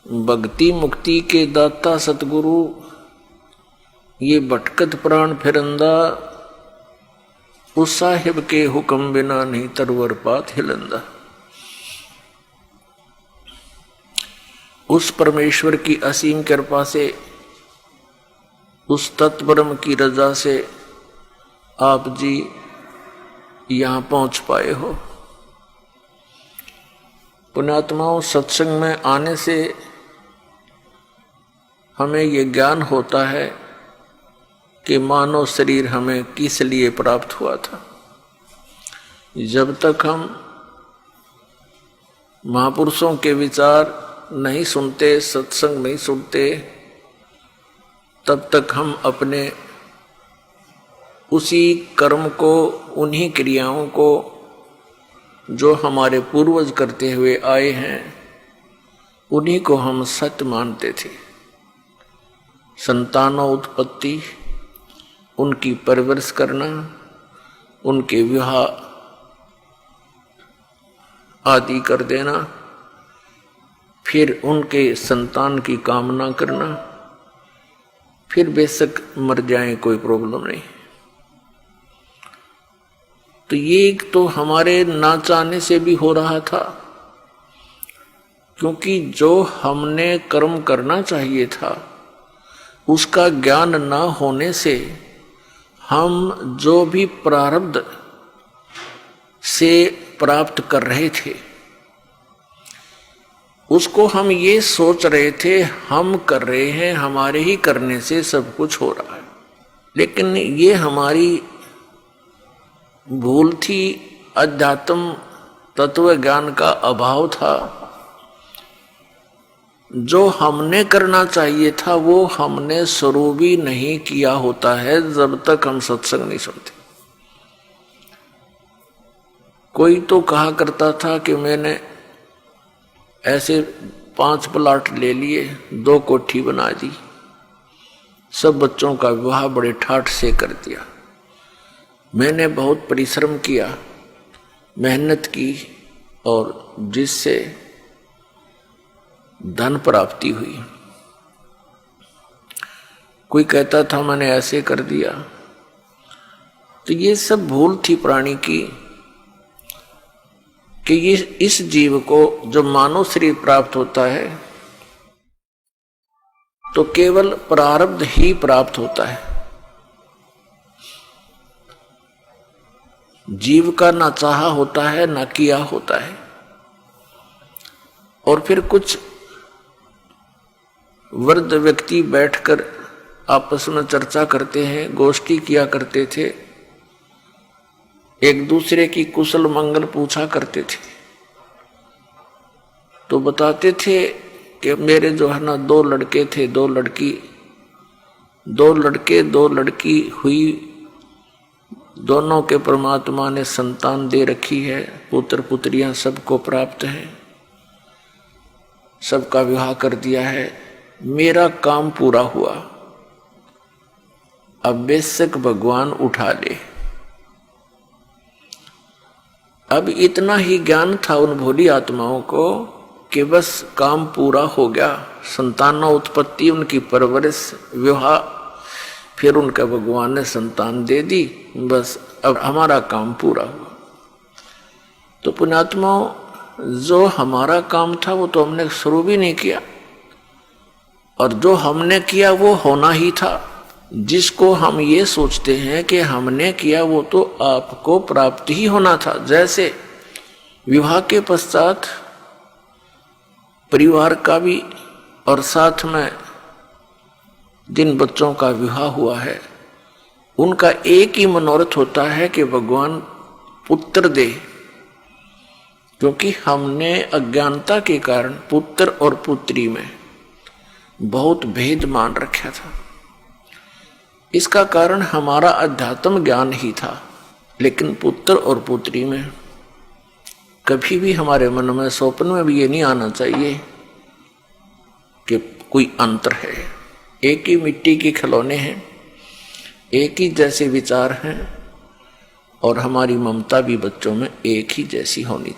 भक्ति मुक्ति के दाता सतगुरु, ये भटकत प्राण फिरंदा, उस साहिब के हुक्म बिना नहीं तरवर पात हिलंदा। उस परमेश्वर की असीम कृपा से, उस तत्परम की रजा से आप जी यहां पहुंच पाए हो। पुण्यात्माओं, सत्संग में आने से हमें ये ज्ञान होता है कि मानव शरीर हमें किस लिए प्राप्त हुआ था। जब तक हम महापुरुषों के विचार नहीं सुनते, सत्संग नहीं सुनते, तब तक हम अपने उसी कर्म को, उन्हीं क्रियाओं को जो हमारे पूर्वज करते हुए आए हैं, उन्हीं को हम सत्य मानते थे। संतानों उत्पत्ति, उनकी परवरिश करना, उनके विवाह आदि कर देना, फिर उनके संतान की कामना करना, फिर बेशक मर जाए कोई प्रॉब्लम नहीं। तो ये तो हमारे ना चाहने से भी हो रहा था, क्योंकि जो हमने कर्म करना चाहिए था उसका ज्ञान ना होने से हम जो भी प्रारब्ध से प्राप्त कर रहे थे उसको हम ये सोच रहे थे हम कर रहे हैं, हमारे ही करने से सब कुछ हो रहा है। लेकिन ये हमारी भूल थी, अध्यात्म तत्व ज्ञान का अभाव था। जो हमने करना चाहिए था वो हमने शुरू भी नहीं किया होता है जब तक हम सत्संग नहीं सुनते। कोई तो कहा करता था कि मैंने ऐसे 5 प्लाट ले लिए, 2 कोठी बना दी, सब बच्चों का विवाह बड़े ठाठ से कर दिया। मैंने बहुत परिश्रम किया, मेहनत की, और जिससे धन प्राप्ति हुई। कोई कहता था मैंने ऐसे कर दिया। तो ये सब भूल थी प्राणी की कि ये इस जीव को जो मानव शरीर प्राप्त होता है तो केवल प्रारब्ध ही प्राप्त होता है। जीव का ना चाहा होता है ना किया होता है। और फिर कुछ वृद्ध व्यक्ति बैठकर आपस में चर्चा करते हैं, गोष्ठी किया करते थे, एक दूसरे की कुशल मंगल पूछा करते थे। तो बताते थे कि मेरे जो है ना 2 लड़के थे, 2 लड़की, 2 लड़के 2 लड़की हुई, दोनों के परमात्मा ने संतान दे रखी है, पुत्र पुत्रियां सबको प्राप्त हैं, सबका विवाह कर दिया है, मेरा काम पूरा हुआ, अब बेशक भगवान उठा ले। अब इतना ही ज्ञान था उन भोली आत्माओं को कि बस काम पूरा हो गया, संतानों उत्पत्ति, उनकी परवरिश, विवाह, फिर उनका भगवान ने संतान दे दी, बस अब हमारा काम पूरा हुआ। तो पुण्यात्माओं, जो हमारा काम था वो तो हमने शुरू भी नहीं किया, और जो हमने किया वो होना ही था। जिसको हम ये सोचते हैं कि हमने किया वो तो आपको प्राप्त ही होना था। जैसे विवाह के पश्चात परिवार का भी और साथ में जिन बच्चों का विवाह हुआ है उनका एक ही मनोरथ होता है कि भगवान पुत्र दे, क्योंकि हमने अज्ञानता के कारण पुत्र और पुत्री में बहुत भेद मान रखा था। इसका कारण हमारा अध्यात्म ज्ञान ही था, लेकिन पुत्र और पुत्री में कभी भी हमारे मन में स्वप्न में भी ये नहीं आना चाहिए कि कोई अंतर है। एक ही मिट्टी के खिलौने हैं, एक ही जैसे विचार हैं, और हमारी ममता भी बच्चों में एक ही जैसी होनी चाहिए।